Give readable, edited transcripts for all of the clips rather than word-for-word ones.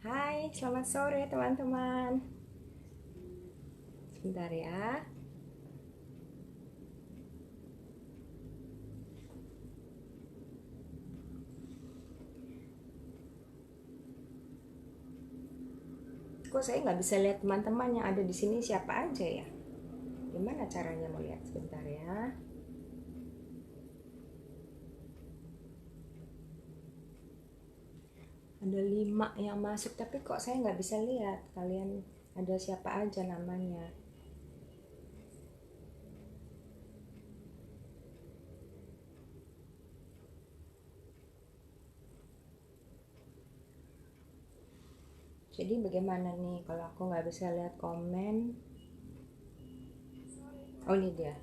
Hai, selamat sore teman-teman. Sebentar ya. Kok saya nggak bisa lihat teman-teman yang ada di sini siapa aja ya? Gimana caranya mau lihat? Sebentar ya. Ada 5 yang masuk, tapi kok saya nggak bisa lihat kalian ada siapa aja namanya. Jadi bagaimana nih kalau aku nggak bisa lihat komen? Oh, ini dia.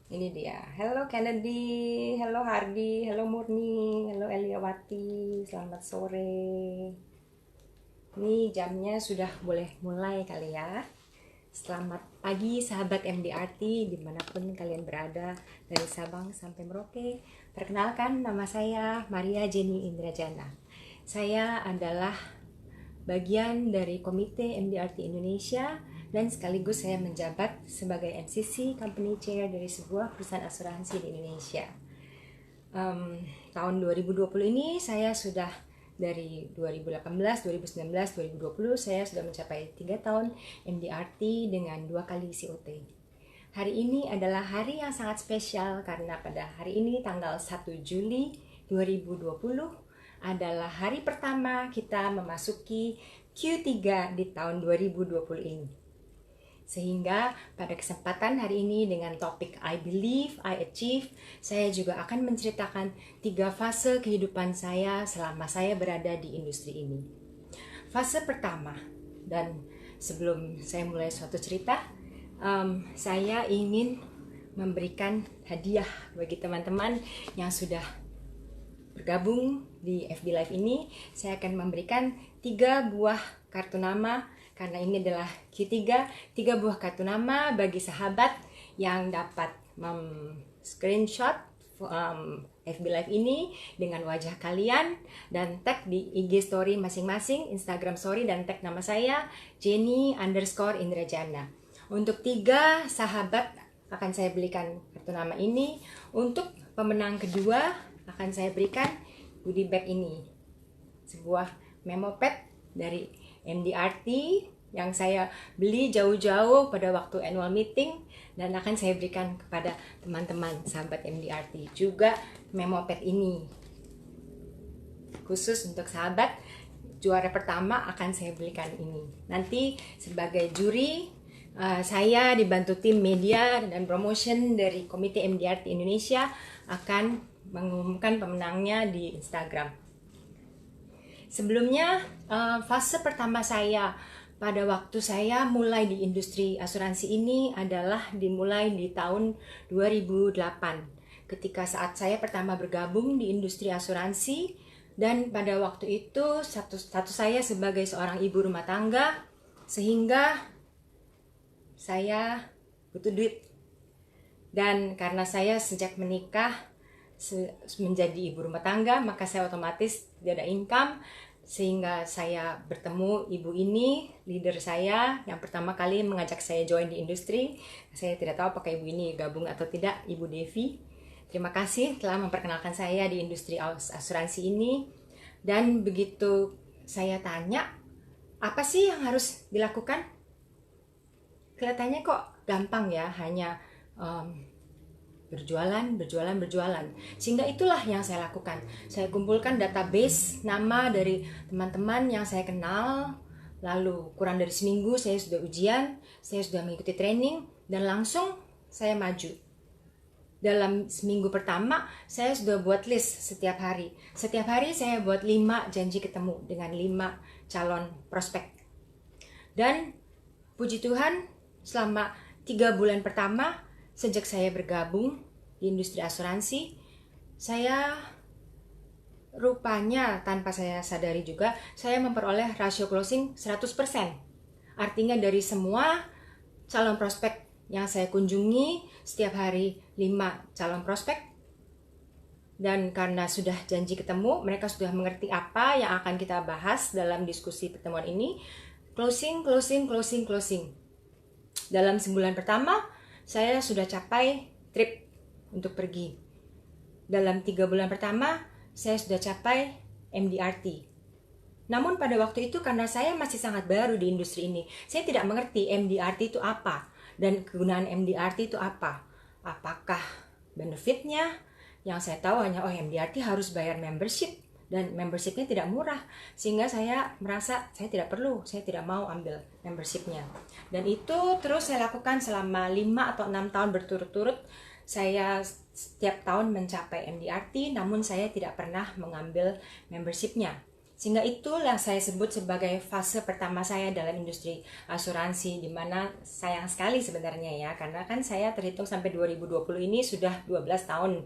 Ini dia. Hello Kennedy, hello Hardy, hello Murni, hello Eliawati. Selamat sore. Ini jamnya sudah boleh mulai kali ya. Selamat pagi sahabat MDRT dimanapun kalian berada, dari Sabang sampai Merauke. Perkenalkan, nama saya Maria Jenny Indrajana. Saya adalah bagian dari Komite MDRT Indonesia dan sekaligus saya menjabat sebagai MCC Company Chair dari sebuah perusahaan asuransi di Indonesia. Tahun 2020 ini saya sudah dari 2018, 2019, 2020 saya sudah mencapai 3 tahun MDRT dengan 2 kali COT. Hari ini adalah hari yang sangat spesial karena pada hari ini tanggal 1 Juli 2020 adalah hari pertama kita memasuki Q3 di tahun 2020 ini. Sehingga pada kesempatan hari ini dengan topik I Believe, I Achieve, saya juga akan menceritakan 3 fase kehidupan saya selama saya berada di industri ini. Fase pertama, dan sebelum saya mulai suatu cerita, saya ingin memberikan hadiah bagi teman-teman yang sudah bergabung di FB Live ini. Saya akan memberikan 3 buah kartu nama karena ini adalah Q3, 3 buah kartu nama bagi sahabat yang dapat screenshot FB Live ini dengan wajah kalian dan tag di IG story masing-masing, Instagram story, dan tag nama saya Jenny_Indrajana. Untuk 3 sahabat akan saya berikan kartu nama ini. Untuk pemenang kedua akan saya berikan goodie bag ini, sebuah memo pad dari MDRT yang saya beli jauh-jauh pada waktu annual meeting dan akan saya berikan kepada teman-teman sahabat MDRT. Juga memo pad ini khusus untuk sahabat juara pertama akan saya belikan ini. Nanti sebagai juri saya dibantu tim media dan promotion dari Komite MDRT Indonesia akan mengumumkan pemenangnya di Instagram. Sebelumnya, fase pertama saya pada waktu saya mulai di industri asuransi ini adalah dimulai di tahun 2008. Ketika saat saya pertama bergabung di industri asuransi, dan pada waktu itu status saya sebagai seorang ibu rumah tangga, sehingga saya butuh duit. Dan karena saya sejak menikah menjadi ibu rumah tangga, maka saya otomatis tidak ada income, sehingga saya bertemu ibu ini, leader saya yang pertama kali mengajak saya join di industri. Saya tidak tahu apakah ibu ini gabung atau tidak, Ibu Devi. Terima kasih telah memperkenalkan saya di industri asuransi ini. Dan begitu saya tanya, apa sih yang harus dilakukan? Kelihatannya kok gampang ya, hanya berjualan. Sehingga itulah yang saya lakukan. Saya kumpulkan database nama dari teman-teman yang saya kenal. Lalu kurang dari seminggu saya sudah ujian, saya sudah mengikuti training, dan langsung saya maju. Dalam seminggu pertama, saya sudah buat list setiap hari. Setiap hari saya buat 5 janji ketemu dengan 5 calon prospek. Dan puji Tuhan, selama 3 bulan pertama, sejak saya bergabung di industri asuransi, saya rupanya tanpa saya sadari juga, saya memperoleh rasio closing 100%. Artinya dari semua calon prospek yang saya kunjungi, setiap hari 5 calon prospek, Dan karena sudah janji ketemu, mereka sudah mengerti apa yang akan kita bahas dalam diskusi pertemuan ini. Closing. Dalam sebulan pertama, saya sudah capai trip untuk pergi. Dalam 3 bulan pertama, saya sudah capai MDRT. Namun pada waktu itu karena saya masih sangat baru di industri ini, saya tidak mengerti MDRT itu apa dan kegunaan MDRT itu apa. Apakah benefitnya? Yang saya tahu hanya MDRT harus bayar membership dan membershipnya tidak murah, sehingga saya merasa saya tidak perlu, saya tidak mau ambil membershipnya. Dan itu terus saya lakukan selama 5 atau 6 tahun berturut-turut. Saya setiap tahun mencapai MDRT, namun saya tidak pernah mengambil membershipnya. Sehingga itulah saya sebut sebagai fase pertama saya dalam industri asuransi, di mana sayang sekali sebenarnya ya, karena kan saya terhitung sampai 2020 ini sudah 12 tahun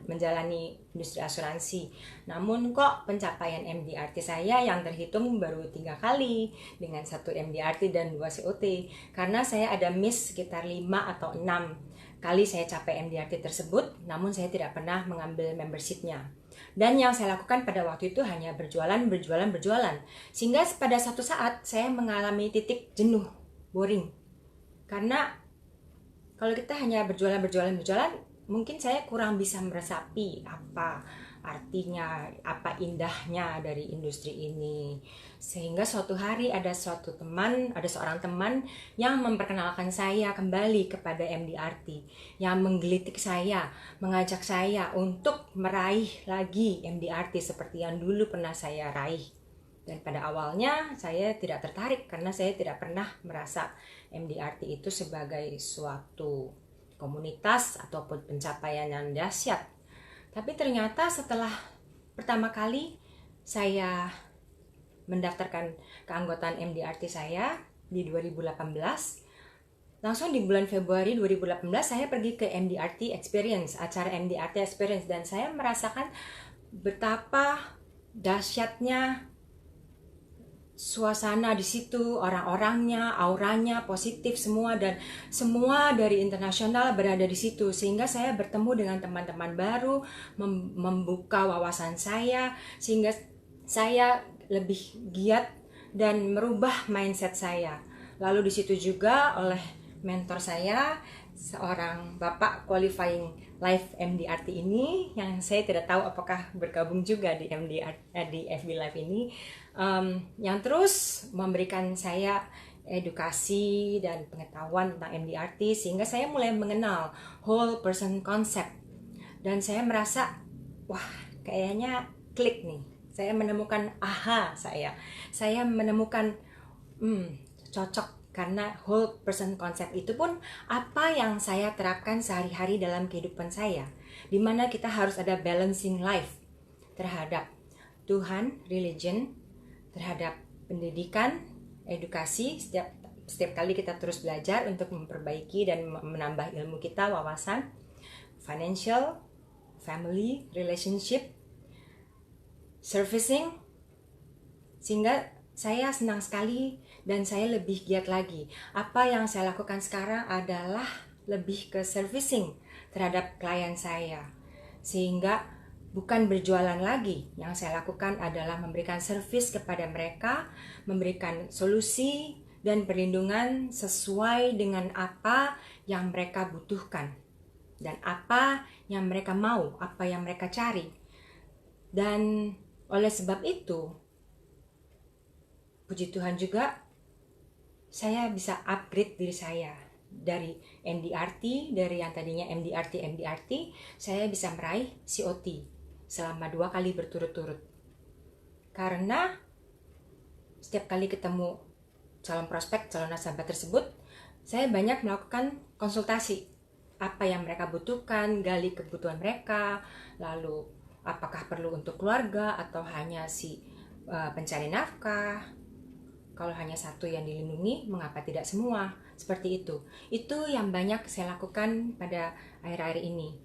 menjalani industri asuransi. Namun kok pencapaian MDRT saya yang terhitung baru 3 kali dengan 1 MDRT dan 2 COT, karena saya ada miss sekitar 5 atau 6 kali saya capai MDRT tersebut, namun saya tidak pernah mengambil membershipnya. Dan yang saya lakukan pada waktu itu hanya berjualan. Sehingga pada suatu saat saya mengalami titik jenuh, boring. Karena kalau kita hanya berjualan, mungkin saya kurang bisa meresapi apa artinya, apa indahnya dari industri ini. Sehingga suatu hari ada seorang teman yang memperkenalkan saya kembali kepada MDRT, yang menggelitik saya, mengajak saya untuk meraih lagi MDRT seperti yang dulu pernah saya raih. Dan pada awalnya saya tidak tertarik karena saya tidak pernah merasa MDRT itu sebagai suatu komunitas ataupun pencapaian yang dahsyat. Tapi ternyata setelah pertama kali saya mendaftarkan keanggotaan MDRT saya di 2018, langsung di bulan Februari 2018 saya pergi ke MDRT Experience, acara MDRT Experience, dan saya merasakan betapa dahsyatnya suasana di situ, orang-orangnya, auranya positif semua, dan semua dari internasional berada di situ, sehingga saya bertemu dengan teman-teman baru, membuka wawasan saya, sehingga saya lebih giat dan merubah mindset saya. Lalu di situ juga oleh mentor saya, seorang bapak qualifying live MDRT ini, yang saya tidak tahu apakah bergabung juga di di FB Live ini, yang terus memberikan saya edukasi dan pengetahuan tentang MDRT, sehingga saya mulai mengenal whole person concept, dan saya merasa wah, kayaknya klik nih. Saya menemukan saya menemukan cocok. Karena whole person concept itu pun apa yang saya terapkan sehari-hari dalam kehidupan saya, dimana kita harus ada balancing life terhadap Tuhan, religion, terhadap pendidikan, edukasi. Setiap kali kita terus belajar untuk memperbaiki dan menambah ilmu kita, wawasan, financial, family, relationship, servicing. Sehingga saya senang sekali dan saya lebih giat lagi. Apa yang saya lakukan sekarang adalah lebih ke servicing terhadap klien saya. Sehingga bukan berjualan lagi. Yang saya lakukan adalah memberikan servis kepada mereka, memberikan solusi dan perlindungan sesuai dengan apa yang mereka butuhkan dan apa yang mereka mau, apa yang mereka cari. Dan oleh sebab itu, puji Tuhan juga, saya bisa upgrade diri saya dari MDRT, dari yang tadinya MDRT, saya bisa meraih COT selama 2 kali berturut-turut. Karena setiap kali ketemu calon prospek, calon nasabah tersebut, saya banyak melakukan konsultasi. Apa yang mereka butuhkan, gali kebutuhan mereka, lalu apakah perlu untuk keluarga atau hanya si pencari nafkah. Kalau hanya satu yang dilindungi, mengapa tidak semua? Seperti itu. Itu yang banyak saya lakukan pada akhir-akhir ini.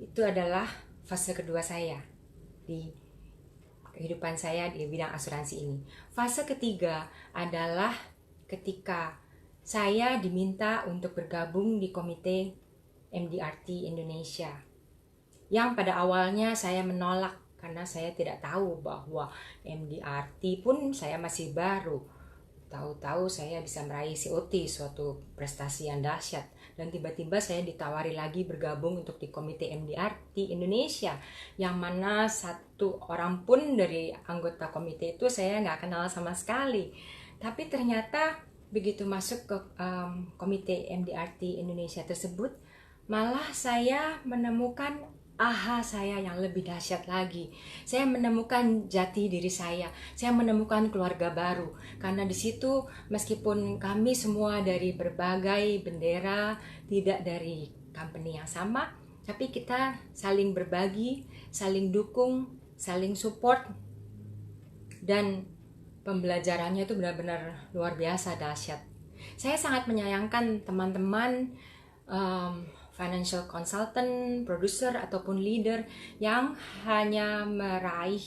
Itu adalah fase kedua saya di kehidupan saya di bidang asuransi ini. Fase ketiga adalah ketika saya diminta untuk bergabung di komite MDRT Indonesia. yang pada awalnya saya menolak karena saya tidak tahu bahwa MDRT pun saya masih baru. Tahu-tahu saya bisa meraih COT, suatu prestasi yang dahsyat. Dan tiba-tiba saya ditawari lagi bergabung untuk di Komite MDRT Indonesia, yang mana satu orang pun dari anggota komite itu saya nggak kenal sama sekali. Tapi ternyata begitu masuk ke Komite MDRT Indonesia tersebut, malah saya menemukan saya yang lebih dahsyat lagi. Saya menemukan jati diri saya menemukan keluarga baru. Karena di situ meskipun kami semua dari berbagai bendera, tidak dari company yang sama, tapi kita saling berbagi, saling dukung, saling support, dan pembelajarannya itu benar-benar luar biasa dahsyat. Saya sangat menyayangkan teman-teman financial consultant, producer, ataupun leader yang hanya meraih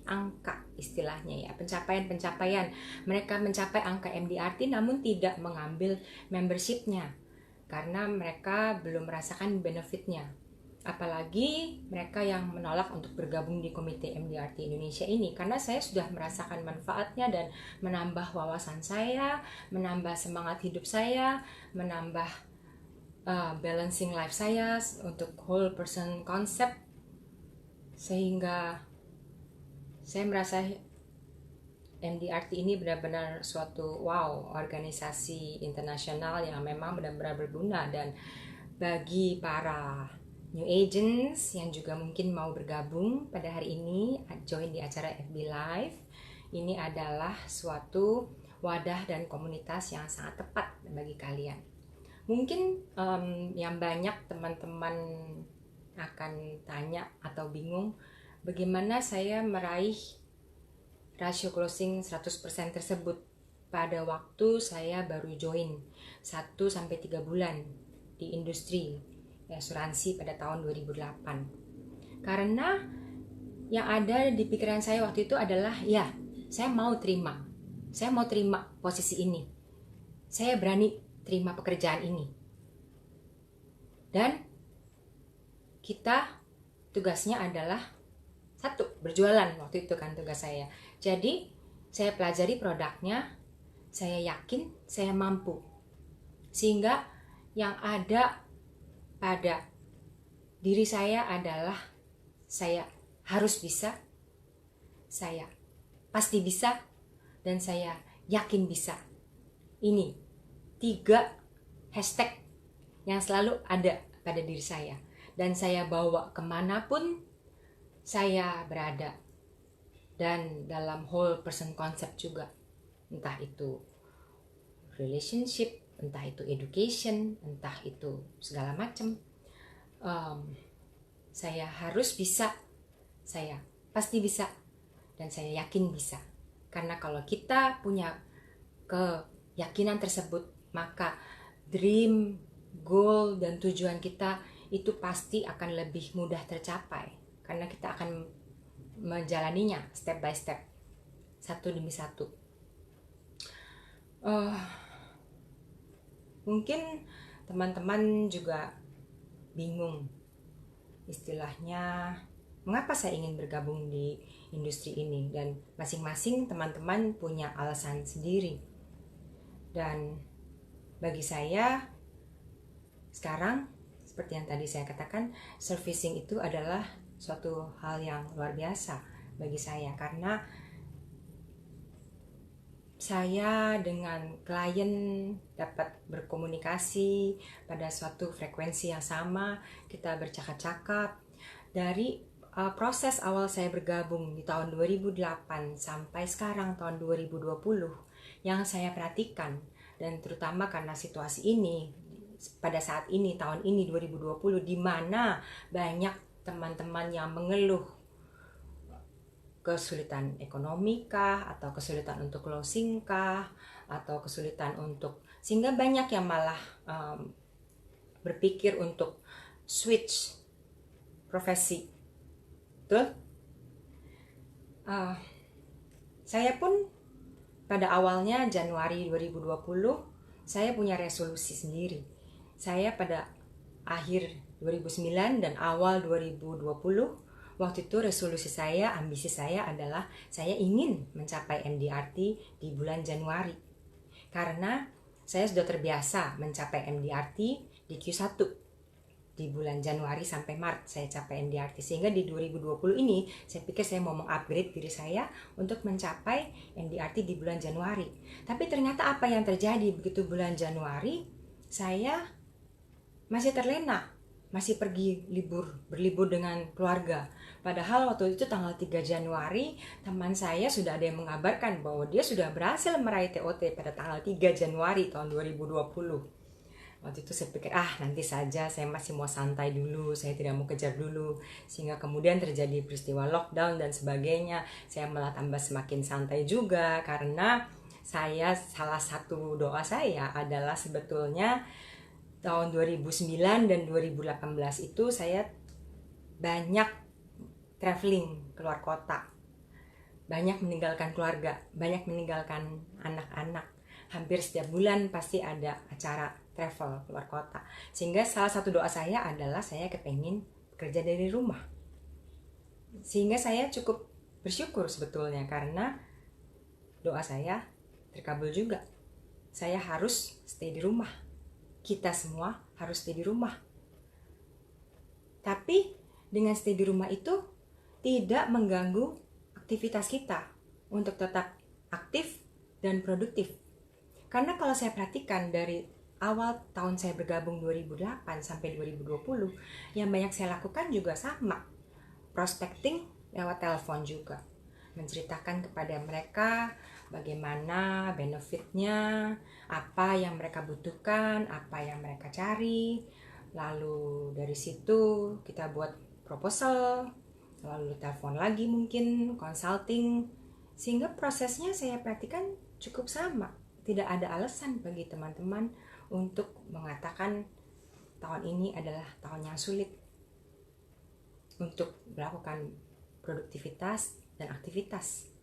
angka, istilahnya ya, pencapaian-pencapaian. Mereka mencapai angka MDRT namun tidak mengambil membershipnya karena mereka belum merasakan benefitnya. Apalagi mereka yang menolak untuk bergabung di Komite MDRT Indonesia ini, karena saya sudah merasakan manfaatnya dan menambah wawasan saya, menambah semangat hidup saya, menambah balancing life saya untuk whole person concept, sehingga saya merasa MDRT ini benar-benar suatu organisasi internasional yang memang benar-benar berguna. Dan bagi para new agents yang juga mungkin mau bergabung pada hari ini, join di acara FB Live, ini adalah suatu wadah dan komunitas yang sangat tepat bagi kalian. Mungkin yang banyak teman-teman akan tanya atau bingung, bagaimana saya meraih rasio closing 100% tersebut pada waktu saya baru join 1-3 bulan di industri asuransi pada tahun 2008. Karena yang ada di pikiran saya waktu itu adalah, saya mau terima posisi ini, saya berani terima pekerjaan ini, dan kita tugasnya adalah satu, berjualan. Waktu itu kan tugas saya. Jadi saya pelajari produknya, saya yakin saya mampu, sehingga yang ada pada diri saya adalah saya harus bisa, saya pasti bisa, dan saya yakin bisa. Ini 3 hashtag yang selalu ada pada diri saya, dan saya bawa kemanapun saya berada. Dan dalam whole person concept juga, entah itu relationship, entah itu education, entah itu segala macam, saya harus bisa, saya pasti bisa, dan saya yakin bisa. Karena kalau kita punya keyakinan tersebut, maka dream, goal, dan tujuan kita itu pasti akan lebih mudah tercapai, karena kita akan menjalaninya step by step, satu demi satu. Mungkin teman-teman juga bingung, istilahnya mengapa saya ingin bergabung di industri ini, dan masing-masing teman-teman punya alasan sendiri. Dan bagi saya sekarang, seperti yang tadi saya katakan, servicing itu adalah suatu hal yang luar biasa bagi saya, karena saya dengan klien dapat berkomunikasi pada suatu frekuensi yang sama, kita bercakap-cakap. Dari proses awal saya bergabung di tahun 2008 sampai sekarang tahun 2020, yang saya perhatikan, dan terutama karena situasi ini pada saat ini, tahun ini 2020, di mana banyak teman-teman yang mengeluh kesulitan ekonomi kah, atau kesulitan untuk closing kah, atau kesulitan untuk, sehingga banyak yang malah berpikir untuk switch profesi. Betul? Saya pun pada awalnya Januari 2020 saya punya resolusi sendiri. Saya pada akhir 2009 dan awal 2020. Waktu itu resolusi saya, ambisi saya adalah saya ingin mencapai MDRT di bulan Januari. Karena saya sudah terbiasa mencapai MDRT di Q1. Di bulan Januari sampai Maret saya capai MDRT. Sehingga di 2020 ini saya pikir saya mau mengupgrade diri saya untuk mencapai MDRT di bulan Januari. Tapi ternyata apa yang terjadi begitu bulan Januari, saya masih terlena, masih pergi berlibur dengan keluarga. Padahal waktu itu tanggal 3 Januari, teman saya sudah ada yang mengabarkan bahwa dia sudah berhasil meraih TOT pada tanggal 3 Januari tahun 2020. Waktu itu saya pikir, nanti saja, saya masih mau santai dulu, saya tidak mau kejar dulu. Sehingga kemudian terjadi peristiwa lockdown dan sebagainya. Saya malah tambah semakin santai juga, karena salah satu doa saya adalah sebetulnya tahun 2009 dan 2018 itu saya banyak traveling keluar kota, banyak meninggalkan keluarga, banyak meninggalkan anak-anak. Hampir setiap bulan pasti ada acara travel keluar kota. Sehingga salah satu doa saya adalah saya kepengen kerja dari rumah. Sehingga saya cukup bersyukur sebetulnya karena doa saya terkabul juga. Saya harus stay di rumah. Kita semua harus stay di rumah. Tapi dengan stay di rumah itu tidak mengganggu aktivitas kita untuk tetap aktif dan produktif. Karena kalau saya perhatikan dari awal tahun saya bergabung 2008 sampai 2020, yang banyak saya lakukan juga sama. Prospecting lewat telepon juga. Menceritakan kepada mereka bagaimana benefitnya, apa yang mereka butuhkan, apa yang mereka cari. Lalu dari situ kita buat proposal, lalu telepon lagi mungkin, consulting. Sehingga prosesnya saya perhatikan cukup sama. Tidak ada alasan bagi teman-teman untuk mengatakan tahun ini adalah tahun yang sulit untuk melakukan produktivitas dan aktivitas.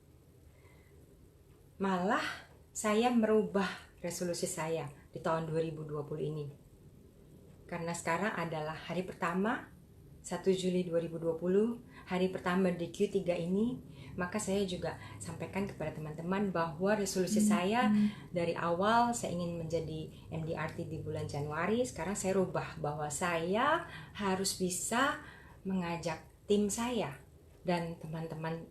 Malah saya merubah resolusi saya di tahun 2020 ini. Karena sekarang adalah hari pertama 1 Juli 2020, hari pertama di Q3 ini, maka saya juga sampaikan kepada teman-teman bahwa resolusi saya dari awal saya ingin menjadi MDRT di bulan Januari. Sekarang saya rubah bahwa saya harus bisa mengajak tim saya dan teman-teman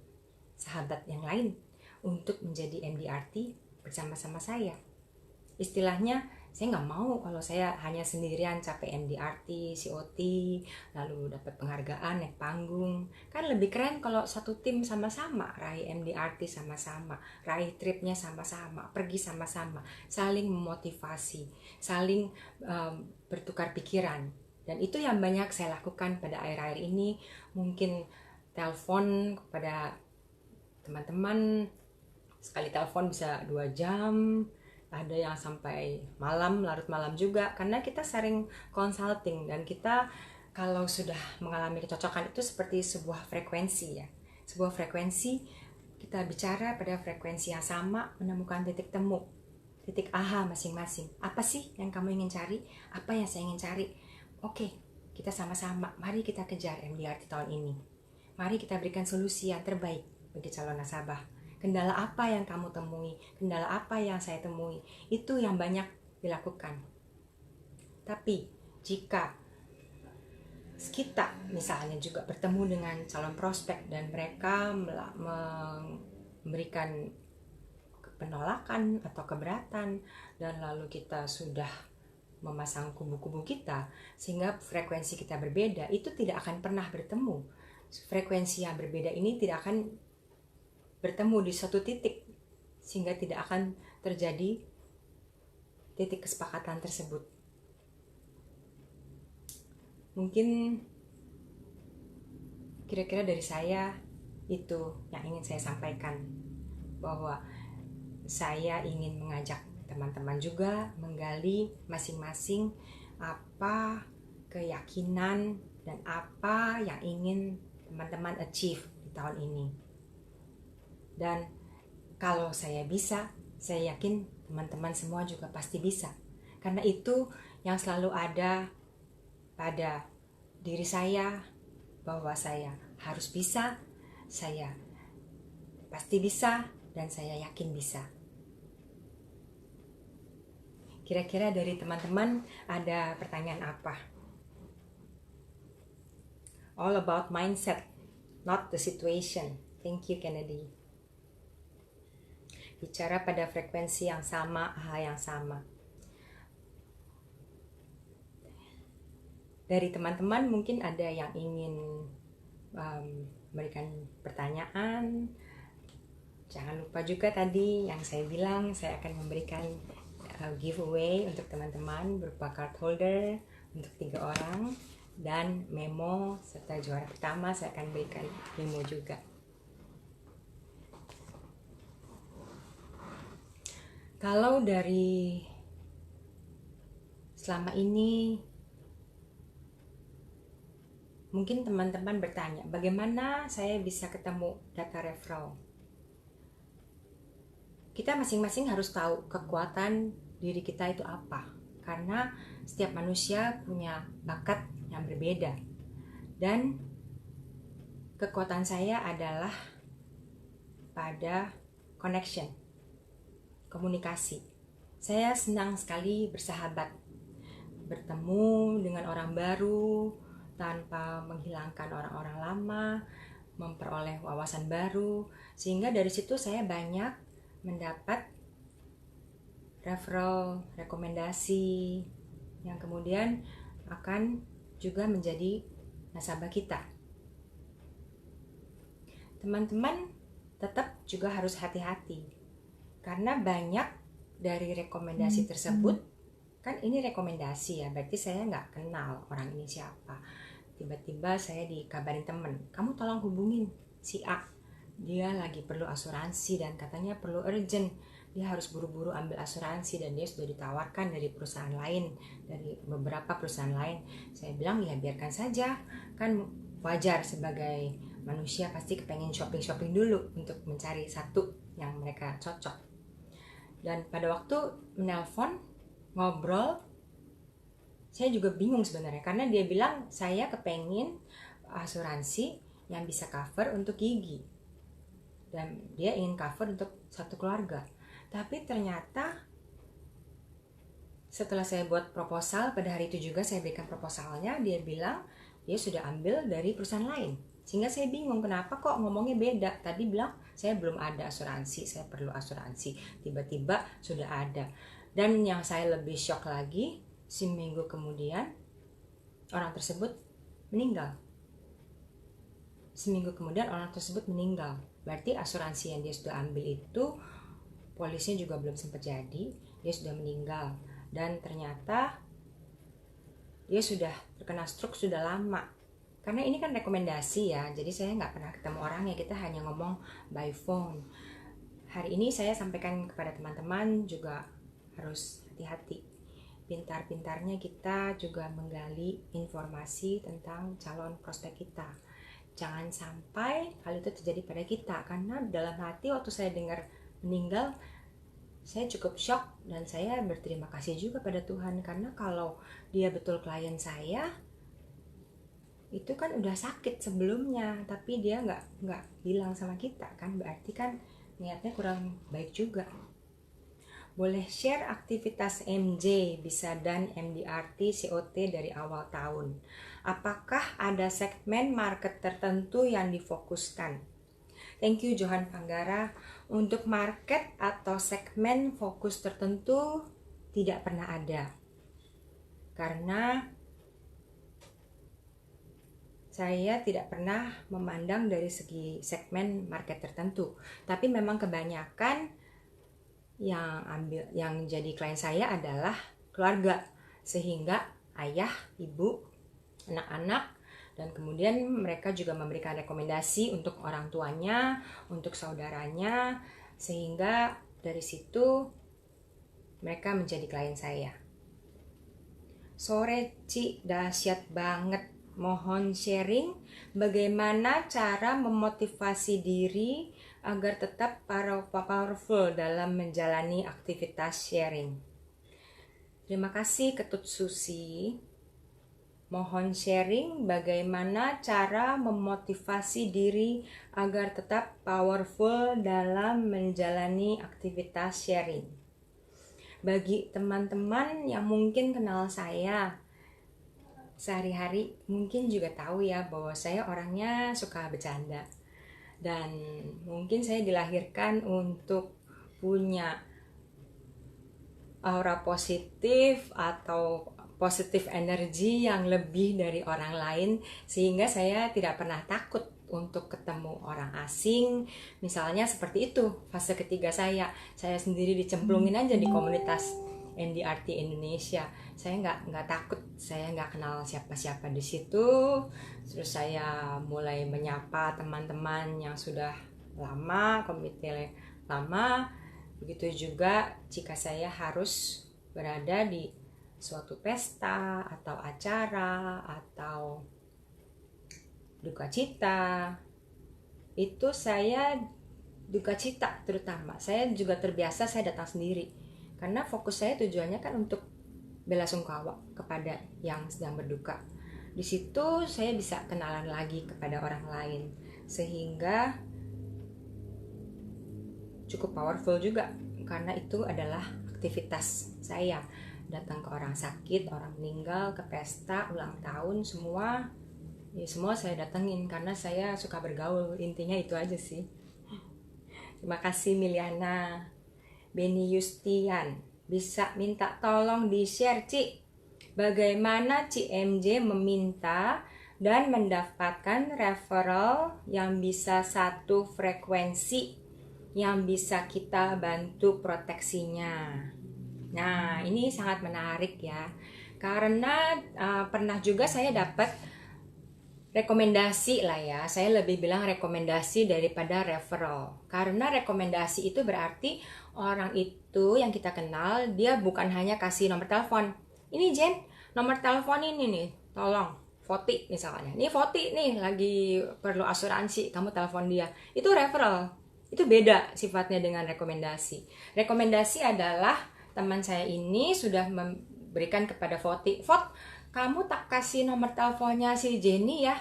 sahabat yang lain untuk menjadi MDRT bersama-sama saya. Istilahnya, saya nggak mau kalau saya hanya sendirian capai MDRT, COT, lalu dapat penghargaan, naik panggung. Kan lebih keren kalau satu tim sama-sama, raih MDRT sama-sama, raih tripnya sama-sama, pergi sama-sama, saling memotivasi, saling bertukar pikiran. Dan itu yang banyak saya lakukan pada akhir-akhir ini. Mungkin telepon kepada teman-teman, sekali telepon bisa 2 jam, ada yang sampai malam, larut malam juga, karena kita sering consulting dan kita kalau sudah mengalami kecocokan itu seperti sebuah frekuensi ya. Sebuah frekuensi, kita bicara pada frekuensi yang sama, menemukan titik temu, titik aha masing-masing. Apa sih yang kamu ingin cari? Apa yang saya ingin cari? Oke, kita sama-sama, mari kita kejar MDRT tahun ini. Mari kita berikan solusi yang terbaik bagi calon nasabah. Kendala apa yang kamu temui, kendala apa yang saya temui, itu yang banyak dilakukan. Tapi jika kita misalnya juga bertemu dengan calon prospek dan mereka memberikan penolakan atau keberatan, dan lalu kita sudah memasang kubu-kubu kita sehingga frekuensi kita berbeda, itu tidak akan pernah bertemu. Frekuensi yang berbeda ini tidak akan bertemu di suatu titik, sehingga tidak akan terjadi titik kesepakatan tersebut. Mungkin kira-kira dari saya itu yang ingin saya sampaikan, bahwa saya ingin mengajak teman-teman juga menggali masing-masing apa keyakinan dan apa yang ingin teman-teman achieve di tahun ini. Dan kalau saya bisa, saya yakin teman-teman semua juga pasti bisa. Karena itu yang selalu ada pada diri saya bahwa saya harus bisa, saya pasti bisa, dan saya yakin bisa. Kira-kira dari teman-teman ada pertanyaan apa? All about mindset, not the situation. Thank you, Kennedy. Bicara pada frekuensi yang sama, hal yang sama. Dari teman-teman mungkin ada yang ingin memberikan pertanyaan. Jangan lupa juga tadi yang saya bilang, saya akan memberikan giveaway untuk teman-teman berupa card holder untuk 3 orang dan memo, serta juara pertama saya akan berikan memo juga. Kalau dari selama ini mungkin teman-teman bertanya, bagaimana saya bisa ketemu data referral? Kita masing-masing harus tahu kekuatan diri kita itu apa, karena setiap manusia punya bakat yang berbeda. Dan kekuatan saya adalah pada connection, komunikasi. Saya senang sekali bersahabat, bertemu dengan orang baru tanpa menghilangkan orang-orang lama, memperoleh wawasan baru, sehingga dari situ saya banyak mendapat referral, rekomendasi yang kemudian akan juga menjadi nasabah kita. Teman-teman tetap juga harus hati-hati, karena banyak dari rekomendasi tersebut, kan ini rekomendasi ya, berarti saya nggak kenal orang ini siapa. Tiba-tiba saya dikabarin temen, kamu tolong hubungin si A, dia lagi perlu asuransi dan katanya perlu urgent, dia harus buru-buru ambil asuransi dan dia sudah ditawarkan dari perusahaan lain, dari beberapa perusahaan lain. Saya bilang ya biarkan saja, kan wajar sebagai manusia pasti kepengen shopping-shopping dulu untuk mencari satu yang mereka cocok. Dan pada waktu menelpon, ngobrol, saya juga bingung sebenarnya, karena dia bilang saya kepengen asuransi yang bisa cover untuk gigi dan dia ingin cover untuk satu keluarga. Tapi ternyata setelah saya buat proposal, pada hari itu juga saya berikan proposalnya, dia bilang dia sudah ambil dari perusahaan lain. Sehingga saya bingung, kenapa kok ngomongnya beda. Tadi bilang saya belum ada asuransi, saya perlu asuransi, tiba-tiba sudah ada. Dan yang saya lebih shock lagi, seminggu kemudian orang tersebut meninggal. Seminggu kemudian orang tersebut meninggal. Berarti asuransi yang dia sudah ambil itu polisnya juga belum sempat jadi, dia sudah meninggal. Dan ternyata dia sudah terkena stroke sudah lama. Karena ini kan rekomendasi ya, jadi saya nggak pernah ketemu orangnya, kita hanya ngomong by phone. Hari ini saya sampaikan kepada teman-teman juga harus hati-hati. Pintar-pintarnya kita juga menggali informasi tentang calon prospek kita. Jangan sampai hal itu terjadi pada kita, karena dalam hati waktu saya dengar meninggal, saya cukup shock dan saya berterima kasih juga pada Tuhan, karena kalau dia betul klien saya, itu kan udah sakit sebelumnya, tapi dia nggak bilang sama kita, kan berarti kan niatnya kurang baik juga. Boleh share aktivitas MJ Bisa dan MDRT COT dari awal tahun. Apakah ada segmen market tertentu yang difokuskan? Thank you Johan Panggara. Untuk market atau segmen fokus tertentu tidak pernah ada. Karena saya tidak pernah memandang dari segi segmen market tertentu. Tapi memang kebanyakan yang jadi klien saya adalah keluarga, sehingga ayah, ibu, anak-anak, dan kemudian mereka juga memberikan rekomendasi untuk orang tuanya, untuk saudaranya, sehingga dari situ mereka menjadi klien saya. Sore Ci, dahsyat banget. Mohon sharing bagaimana cara memotivasi diri agar tetap powerful dalam menjalani aktivitas sharing. Terima kasih Ketut Susi. mohon sharing bagaimana cara memotivasi diri agar tetap powerful dalam menjalani aktivitas sharing. Bagi teman-teman yang mungkin kenal saya sehari-hari, mungkin juga tahu ya bahwa saya orangnya suka bercanda. Dan mungkin saya dilahirkan untuk punya aura positif atau positif energi yang lebih dari orang lain, sehingga saya tidak pernah takut untuk ketemu orang asing. Misalnya seperti itu fase ketiga saya sendiri dicemplungin aja di komunitas MDRT Indonesia. Saya nggak takut, saya nggak kenal siapa-siapa di situ. Terus saya mulai menyapa teman-teman yang sudah lama, komite lama. Begitu juga jika saya harus berada di suatu pesta atau acara atau duka cita, itu saya duka cita terutama saya juga terbiasa saya datang sendiri, karena fokus saya tujuannya kan untuk belasungkawa kepada yang sedang berduka. Di situ saya bisa kenalan lagi kepada orang lain, sehingga cukup powerful juga, karena itu adalah aktivitas saya. Datang ke orang sakit, orang meninggal, ke pesta, ulang tahun, semua saya datengin karena saya suka bergaul. Intinya itu aja sih. Terima kasih Miliana. Beni Yustian, bisa minta tolong di-share Ci, bagaimana CMJ meminta dan mendapatkan referral yang bisa satu frekuensi, yang bisa kita bantu proteksinya. Nah, ini sangat menarik ya, karena pernah juga saya dapat rekomendasi lah ya. Saya lebih bilang rekomendasi daripada referral, karena rekomendasi itu berarti orang itu yang kita kenal, dia bukan hanya kasih nomor telepon. Ini Jen, nomor telepon ini nih, tolong Voti misalnya. Ini Voti nih lagi perlu asuransi, kamu telepon dia. Itu referral. Itu beda sifatnya dengan rekomendasi. Rekomendasi adalah teman saya ini sudah memberikan kepada Voti, Vot, kamu tak kasih nomor teleponnya si Jenny ya.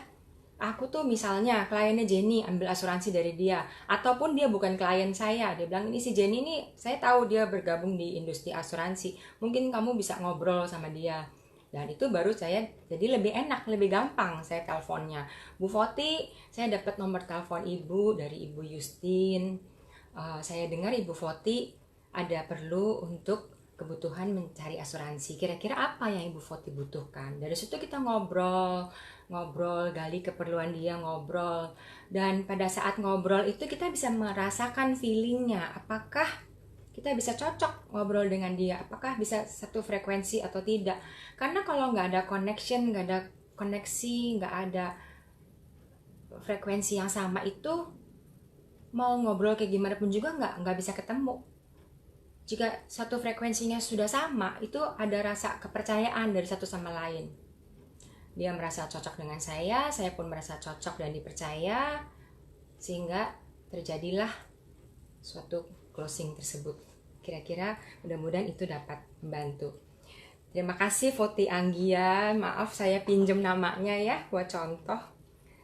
Aku tuh misalnya kliennya Jenny, ambil asuransi dari dia. Ataupun dia bukan klien saya, dia bilang ini si Jenny nih, saya tahu dia bergabung di industri asuransi, mungkin kamu bisa ngobrol sama dia. Dan itu baru saya jadi lebih enak, lebih gampang saya teleponnya. Bu Voti, saya dapat nomor telepon ibu dari Ibu Justin. Saya dengar Ibu Voti ada perlu untuk kebutuhan mencari asuransi. Kira-kira apa yang Ibu Voti butuhkan? Dari situ kita ngobrol, gali keperluan dia, ngobrol. Dan pada saat ngobrol itu kita bisa merasakan feelingnya. Apakah kita bisa cocok ngobrol dengan dia? Apakah bisa satu frekuensi atau tidak? Karena kalau nggak ada connection, nggak ada koneksi, nggak ada frekuensi yang sama, itu mau ngobrol kayak gimana pun juga nggak bisa ketemu. Jika satu frekuensinya sudah sama, itu ada rasa kepercayaan dari satu sama lain. Dia merasa cocok dengan saya pun merasa cocok dan dipercaya, sehingga terjadilah suatu closing tersebut. Kira-kira mudah-mudahan itu dapat membantu. Terima kasih Voti Anggia, maaf saya pinjam namanya ya buat contoh.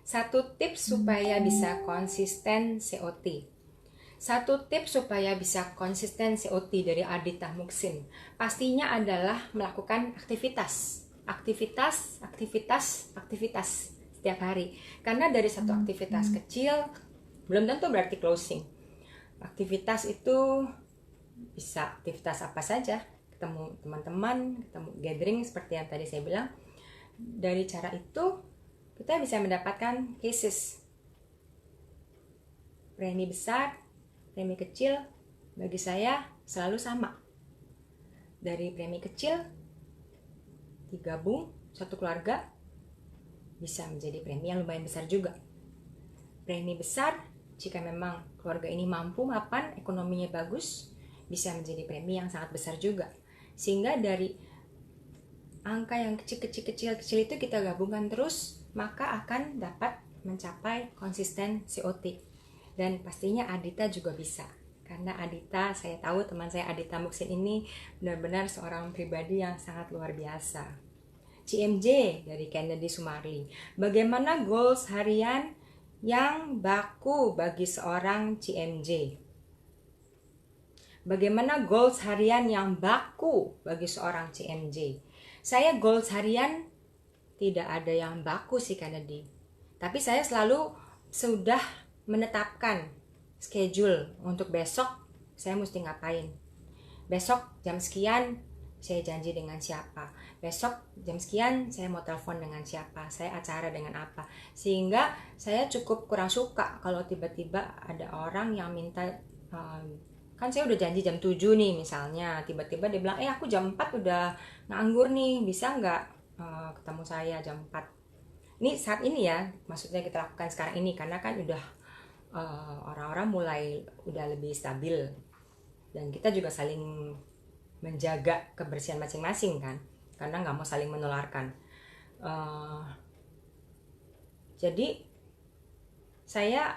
Satu tips supaya bisa konsisten COT. Satu tips supaya bisa konsisten COT dari Adita Muksin pastinya adalah melakukan aktivitas setiap hari. Karena dari satu aktivitas kecil belum tentu berarti closing. Aktivitas itu bisa aktivitas apa saja, ketemu teman-teman, ketemu gathering seperti yang tadi saya bilang. Dari cara itu kita bisa mendapatkan cases. Premi besar, premi kecil bagi saya selalu sama. Dari premi kecil digabung satu keluarga bisa menjadi premi yang lumayan besar juga. Premi besar jika memang keluarga ini mampu mapan, ekonominya bagus, bisa menjadi premi yang sangat besar juga. Sehingga dari angka yang kecil itu kita gabungkan terus, maka akan dapat mencapai konsisten COT. Dan pastinya Adita juga bisa, karena Adita, saya tahu teman saya Adita Muksin ini benar-benar seorang pribadi yang sangat luar biasa. CMJ dari Kennedy Sumarli. Bagaimana goals harian yang baku bagi seorang CMJ? Bagaimana goals harian yang baku bagi seorang CMJ? Saya goals harian tidak ada yang baku sih Kennedy. Tapi saya selalu sudah menetapkan schedule untuk besok saya mesti ngapain. Besok jam sekian saya janji dengan siapa. Besok jam sekian saya mau telepon dengan siapa. Saya acara dengan apa. Sehingga saya cukup kurang suka kalau tiba-tiba ada orang yang minta, kan saya udah janji jam 7 nih misalnya. Tiba-tiba dia bilang, aku jam 4 udah nganggur nih, bisa nggak ketemu saya jam 4? Ini saat ini ya, maksudnya kita lakukan sekarang ini. Karena kan udah orang-orang mulai udah lebih stabil. Dan kita juga saling menjaga kebersihan masing-masing kan, karena nggak mau saling menularkan. Jadi saya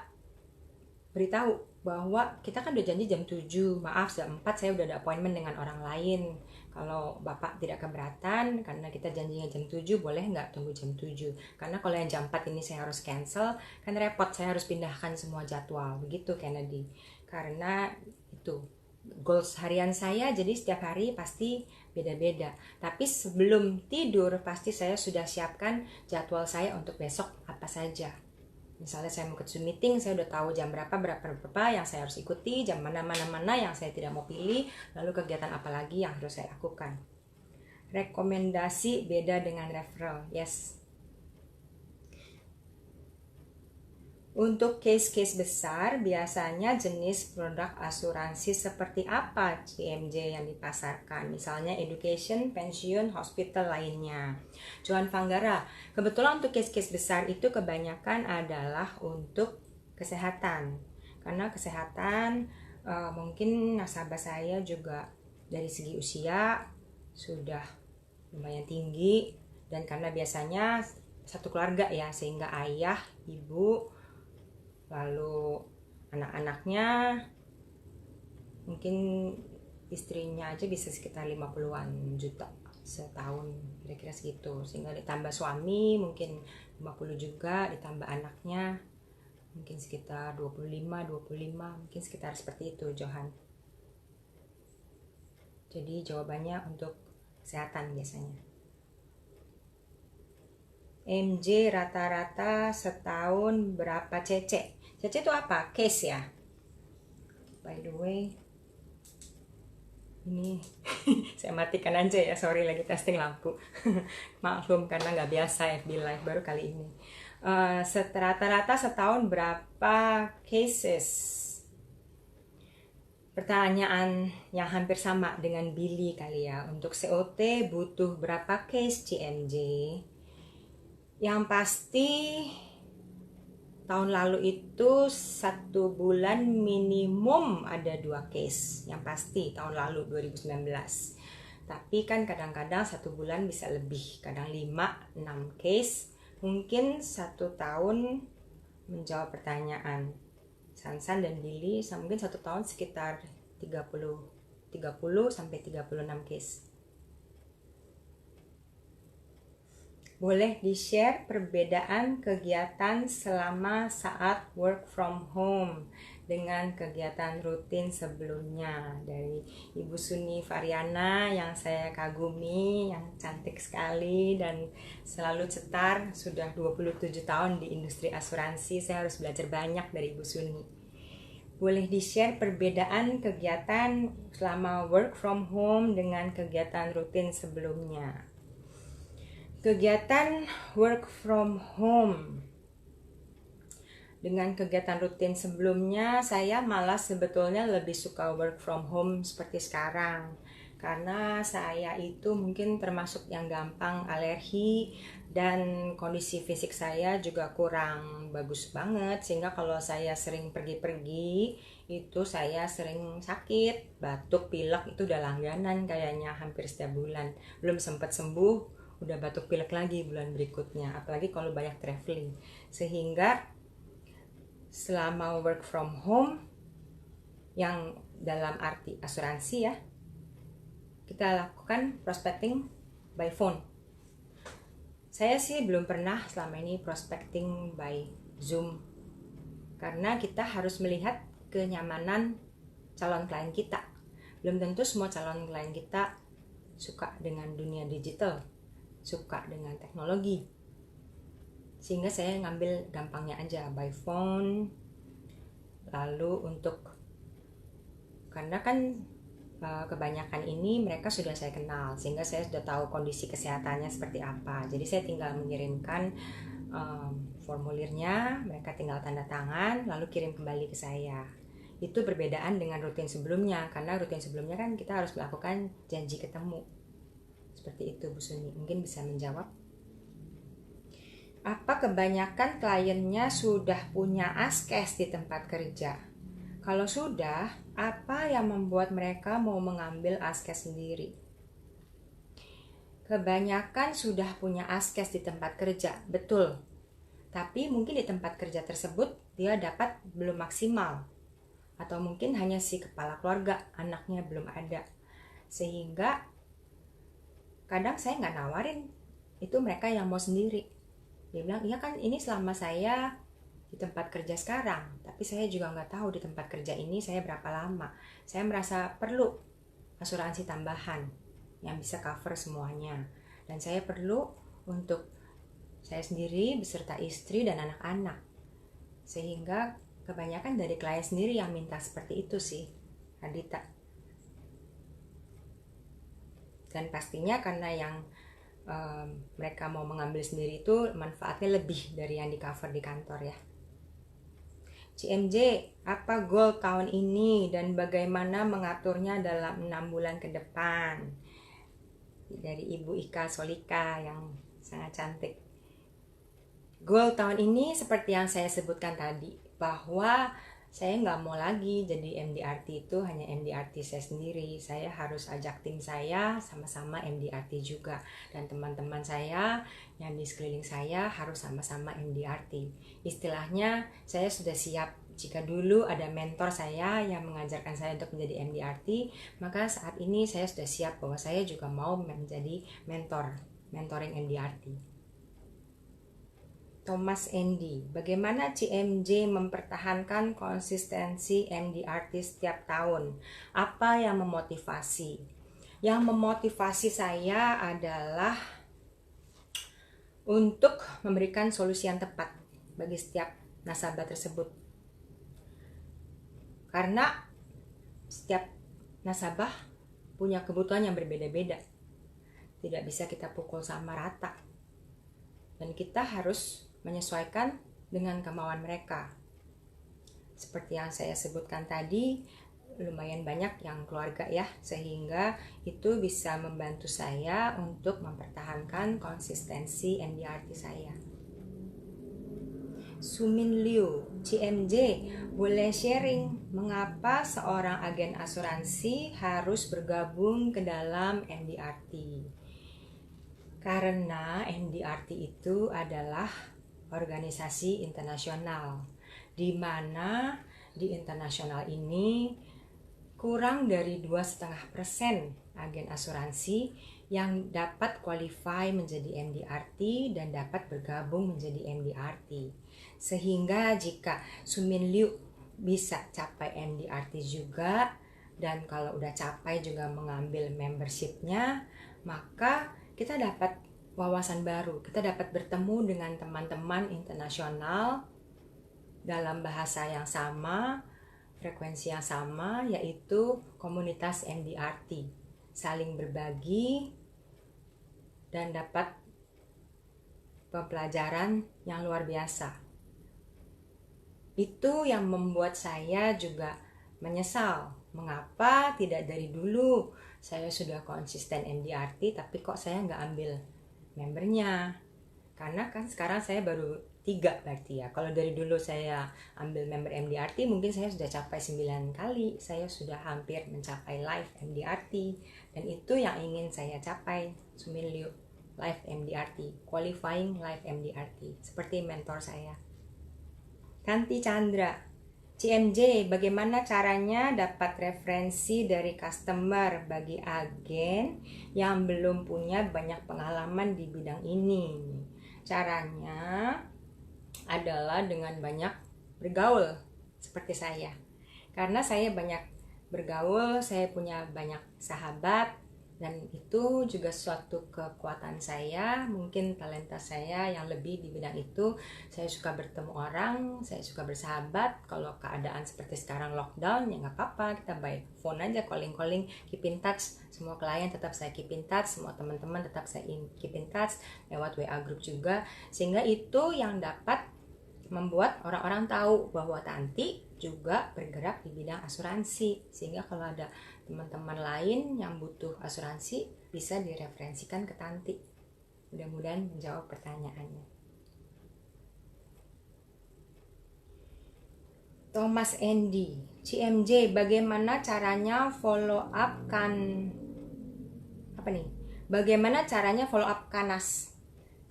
beritahu bahwa kita kan udah janji jam 7, maaf jam 4 saya udah ada appointment dengan orang lain. Kalau Bapak tidak keberatan karena kita janjinya jam 7, boleh nggak tunggu jam 7? Karena kalau yang jam 4 ini saya harus cancel, kan repot, saya harus pindahkan semua jadwal. Begitu Kennedy. Karena itu goals harian saya, jadi setiap hari pasti beda-beda. Tapi sebelum tidur pasti saya sudah siapkan jadwal saya untuk besok apa saja. Misalnya saya mau ke Zoom meeting, saya udah tahu jam berapa yang saya harus ikuti, jam mana yang saya tidak mau pilih, lalu kegiatan apa lagi yang harus saya lakukan. Rekomendasi beda dengan referral, yes. Untuk case-case besar, biasanya jenis produk asuransi seperti apa CMJ yang dipasarkan? Misalnya education, pensiun, hospital lainnya. Johan Vanggara, kebetulan untuk case-case besar itu kebanyakan adalah untuk kesehatan. Karena kesehatan mungkin nasabah saya juga dari segi usia sudah lumayan tinggi. Dan karena biasanya satu keluarga ya, sehingga ayah, ibu, lalu anak-anaknya, mungkin istrinya aja bisa sekitar 50-an juta setahun, kira-kira segitu. Sehingga ditambah suami mungkin 50 juga, ditambah anaknya mungkin sekitar 25, mungkin sekitar seperti itu Johan. Jadi jawabannya untuk kesehatan biasanya. MJ rata-rata setahun berapa CC? CC itu apa? Case ya. By the way, ini saya matikan aja ya, sorry lagi testing lampu. Maklum karena nggak biasa FB Live baru kali ini. Rata-rata setahun berapa cases? Pertanyaan yang hampir sama dengan Billy kali ya. Untuk COT butuh berapa case CMJ? Yang pasti tahun lalu itu 1 bulan minimum ada 2 case. Yang pasti tahun lalu 2019. Tapi kan kadang-kadang 1 bulan bisa lebih, kadang 5-6 case. Mungkin 1 tahun menjawab pertanyaan Sansan dan Billy, mungkin 1 tahun sekitar 30 sampai 36 case. Boleh di-share perbedaan kegiatan selama saat work from home dengan kegiatan rutin sebelumnya. Dari Ibu Suni Variana yang saya kagumi, yang cantik sekali dan selalu cetar, sudah 27 tahun di industri asuransi. Saya harus belajar banyak dari Ibu Suni. Boleh di-share perbedaan kegiatan selama work from home dengan kegiatan rutin sebelumnya. Kegiatan work from home dengan kegiatan rutin sebelumnya, saya malah sebetulnya lebih suka work from home seperti sekarang. Karena saya itu mungkin termasuk yang gampang alergi dan kondisi fisik saya juga kurang bagus banget. Sehingga kalau saya sering pergi-pergi, itu saya sering sakit, batuk, pilek, itu udah langganan kayaknya hampir setiap bulan. Belum sempat sembuh, udah batuk pilek lagi bulan berikutnya, apalagi kalau banyak traveling. Sehingga selama work from home, yang dalam arti asuransi ya, kita lakukan prospecting by phone. Saya sih belum pernah selama ini prospecting by Zoom, karena kita harus melihat kenyamanan calon klien kita. Belum tentu semua calon klien kita suka dengan dunia digital, suka dengan teknologi. Sehingga saya ngambil gampangnya aja by phone. Lalu karena kan kebanyakan ini mereka sudah saya kenal, sehingga saya sudah tahu kondisi kesehatannya seperti apa. Jadi saya tinggal mengirimkan formulirnya, mereka tinggal tanda tangan, lalu kirim kembali ke saya. Itu perbedaan dengan rutin sebelumnya, karena rutin sebelumnya kan kita harus melakukan janji ketemu. Seperti itu Bu Suni, mungkin bisa menjawab. Apa kebanyakan kliennya sudah punya askes di tempat kerja? Kalau sudah, apa yang membuat mereka mau mengambil askes sendiri? Kebanyakan sudah punya askes di tempat kerja, betul. Tapi mungkin di tempat kerja tersebut dia dapat belum maksimal. Atau mungkin hanya si kepala keluarga, anaknya belum ada. Sehingga kadang saya nggak nawarin, itu mereka yang mau sendiri. Dia bilang, iya kan ini selama saya di tempat kerja sekarang, tapi saya juga nggak tahu di tempat kerja ini saya berapa lama. Saya merasa perlu asuransi tambahan yang bisa cover semuanya, dan saya perlu untuk saya sendiri beserta istri dan anak-anak. Sehingga kebanyakan dari klien sendiri yang minta seperti itu sih, Adita. Dan pastinya karena yang mereka mau mengambil sendiri itu manfaatnya lebih dari yang di cover di kantor ya. CMJ, apa goal tahun ini dan bagaimana mengaturnya dalam 6 bulan ke depan? Dari Ibu Ika Solika yang sangat cantik. Goal tahun ini seperti yang saya sebutkan tadi, bahwa saya nggak mau lagi jadi MDRT itu hanya MDRT saya sendiri. Saya harus ajak tim saya sama-sama MDRT juga. Dan teman-teman saya yang di sekeliling saya harus sama-sama MDRT. Istilahnya saya sudah siap. Jika dulu ada mentor saya yang mengajarkan saya untuk menjadi MDRT, maka saat ini saya sudah siap bahwa saya juga mau menjadi mentoring MDRT. Thomas Andy, bagaimana CMJ mempertahankan konsistensi MDRT setiap tahun? Apa yang memotivasi? Yang memotivasi saya adalah untuk memberikan solusi yang tepat bagi setiap nasabah tersebut. Karena setiap nasabah punya kebutuhan yang berbeda-beda. Tidak bisa kita pukul sama rata. Dan kita harus menyesuaikan dengan kemauan mereka. Seperti yang saya sebutkan tadi, lumayan banyak yang keluarga ya, sehingga itu bisa membantu saya untuk mempertahankan konsistensi MDRT saya. Sumin Liu, CMJ, boleh sharing mengapa seorang agen asuransi harus bergabung ke dalam MDRT? Karena MDRT itu adalah organisasi internasional, di mana di internasional ini kurang dari 2,5% agen asuransi yang dapat qualify menjadi MDRT dan dapat bergabung menjadi MDRT. Sehingga jika Sumin Liu bisa capai MDRT juga, dan kalau udah capai juga mengambil membershipnya, maka kita dapat wawasan baru, kita dapat bertemu dengan teman-teman internasional dalam bahasa yang sama, frekuensi yang sama, yaitu komunitas MDRT, saling berbagi dan dapat pembelajaran yang luar biasa. Itu yang membuat saya juga menyesal, mengapa tidak dari dulu saya sudah konsisten MDRT tapi kok saya nggak ambil membernya. Karena kan sekarang saya baru 3 berarti ya. Kalau dari dulu saya ambil member MDRT, mungkin saya sudah capai 9 kali. Saya sudah hampir mencapai live MDRT. Dan itu yang ingin saya capai, Sumin Liu, live MDRT, qualifying live MDRT, seperti mentor saya. Kanti Chandra, CMJ, bagaimana caranya dapat referensi dari customer bagi agen yang belum punya banyak pengalaman di bidang ini? Caranya adalah dengan banyak bergaul seperti saya. Karena saya banyak bergaul, saya punya banyak sahabat, dan itu juga suatu kekuatan saya, mungkin talenta saya yang lebih di bidang itu. Saya suka bertemu orang, saya suka bersahabat. Kalau keadaan seperti sekarang lockdown, ya nggak apa-apa, kita by phone aja, calling, keep in touch. Semua klien tetap saya keep in touch, semua teman-teman tetap saya keep in touch, lewat WA group juga. Sehingga itu yang dapat membuat orang-orang tahu bahwa Tanti juga bergerak di bidang asuransi, sehingga kalau ada teman-teman lain yang butuh asuransi bisa direferensikan ke Tanti. Mudah-mudahan menjawab pertanyaannya. Thomas Andy, CMJ, bagaimana caranya follow up Bagaimana caranya follow up Kanas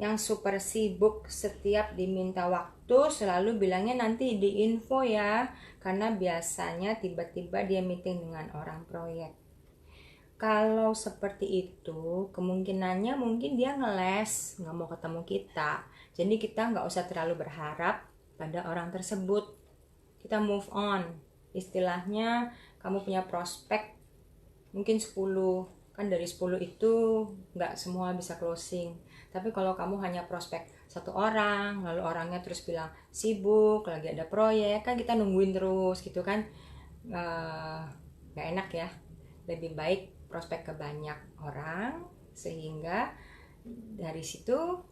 yang super sibuk, setiap diminta waktu selalu bilangnya nanti di info ya, karena biasanya tiba-tiba dia meeting dengan orang proyek. Kalau seperti itu, kemungkinannya mungkin dia ngeles, nggak mau ketemu kita. Jadi kita nggak usah terlalu berharap pada orang tersebut. Kita move on. Istilahnya kamu punya prospek mungkin 10, kan dari 10 itu nggak semua bisa closing. Tapi kalau kamu hanya prospek satu orang, lalu orangnya terus bilang sibuk, lagi ada proyek, kan kita nungguin terus gitu kan, nggak enak ya. Lebih baik prospek ke banyak orang, sehingga dari situ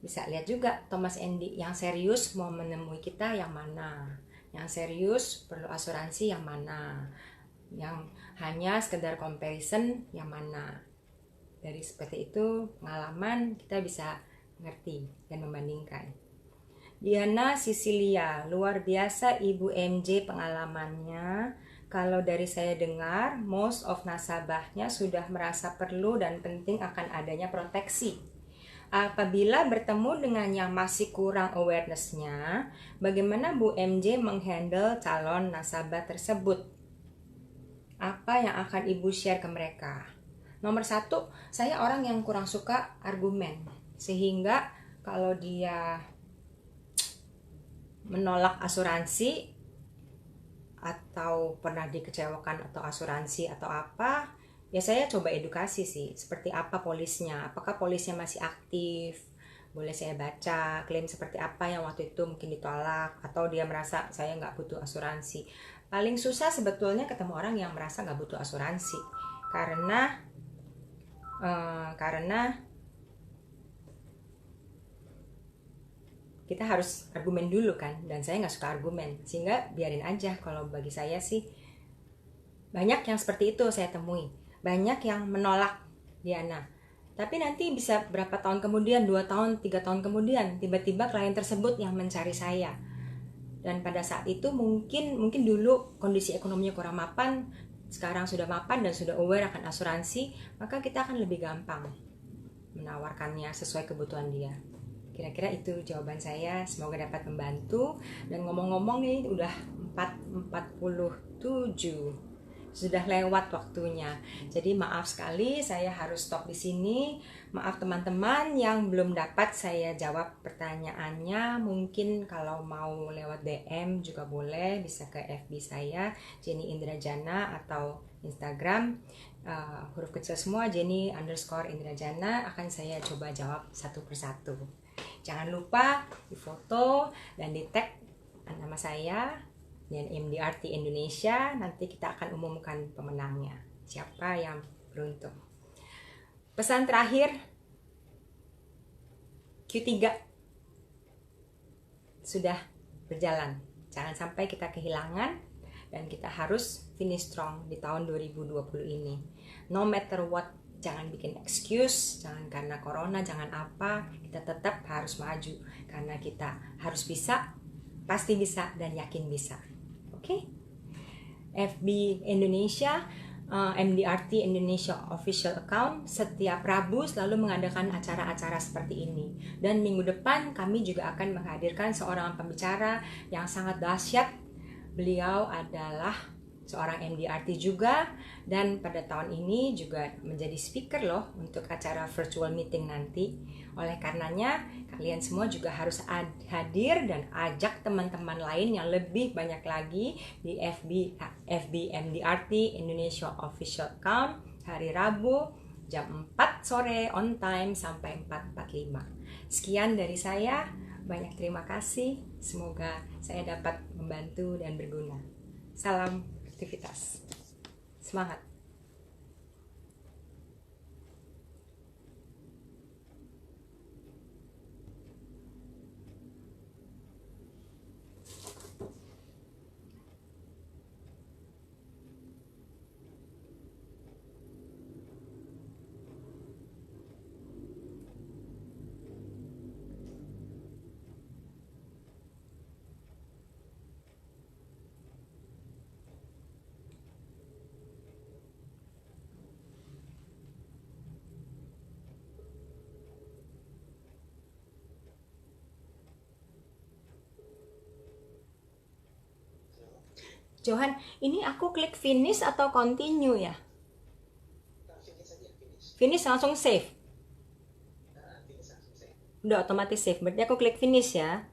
bisa lihat juga Thomas Andy yang serius mau menemui kita yang mana, yang serius perlu asuransi yang mana, yang hanya sekedar comparison yang mana. Dari seperti itu pengalaman kita bisa ngerti dan membandingkan. Diana Sisilia, luar biasa Ibu MJ pengalamannya. Kalau dari saya dengar, most of nasabahnya sudah merasa perlu dan penting akan adanya proteksi. Apabila bertemu dengan yang masih kurang awareness-nya, bagaimana Bu MJ menghandle calon nasabah tersebut? Apa yang akan Ibu share ke mereka? Nomor 1, saya orang yang kurang suka argumen. Sehingga kalau dia menolak asuransi atau pernah dikecewakan atau asuransi atau apa, ya saya coba edukasi sih. Seperti apa polisnya, apakah polisnya masih aktif, boleh saya baca klaim seperti apa yang waktu itu mungkin ditolak, atau dia merasa saya nggak butuh asuransi. Paling susah sebetulnya ketemu orang yang merasa nggak butuh asuransi, karena kita harus argumen dulu kan, dan saya nggak suka argumen, sehingga biarin aja. Kalau bagi saya sih banyak yang seperti itu saya temui, banyak yang menolak Diana, tapi nanti bisa berapa tahun kemudian, 2 tahun, 3 tahun kemudian, tiba-tiba klien tersebut yang mencari saya. Dan pada saat itu mungkin dulu kondisi ekonominya kurang mapan, sekarang sudah mapan dan sudah aware akan asuransi, maka kita akan lebih gampang menawarkannya sesuai kebutuhan dia. Kira-kira itu jawaban saya, semoga dapat membantu. Dan ngomong-ngomong nih udah 4:47. Sudah lewat waktunya. Jadi maaf sekali saya harus stop di sini. Maaf teman-teman yang belum dapat saya jawab pertanyaannya. Mungkin kalau mau lewat DM juga boleh, bisa ke FB saya Jenny Indrajana atau Instagram huruf kecil semua Jenny_Indrajana, akan saya coba jawab satu persatu. Jangan lupa di foto dan di tag nama saya dan MDRT Indonesia. Nanti kita akan umumkan pemenangnya, siapa yang beruntung. Pesan terakhir, Q3 sudah berjalan, jangan sampai kita kehilangan, dan kita harus finish strong di tahun 2020 ini. No matter what, jangan bikin excuse, jangan karena corona, jangan apa, kita tetap harus maju, karena kita harus bisa, pasti bisa, dan yakin bisa. Oke? FB Indonesia, MDRT Indonesia Official Account setiap Rabu selalu mengadakan acara-acara seperti ini. Dan minggu depan kami juga akan menghadirkan seorang pembicara yang sangat dahsyat, Beliau adalah seorang MDRT juga, dan pada tahun ini juga menjadi speaker loh untuk acara virtual meeting nanti. Oleh karenanya kalian semua juga harus hadir dan ajak teman-teman lain yang lebih banyak lagi di FB MDRT Indonesia Official Account hari Rabu jam 4 sore on time sampai 4:45. Sekian dari saya, banyak terima kasih. Semoga saya dapat membantu dan berguna. Salam aktivitas. Semangat. Johan, ini aku klik finish atau continue ya? Finish langsung save. Udah otomatis save. Berarti aku klik finish ya.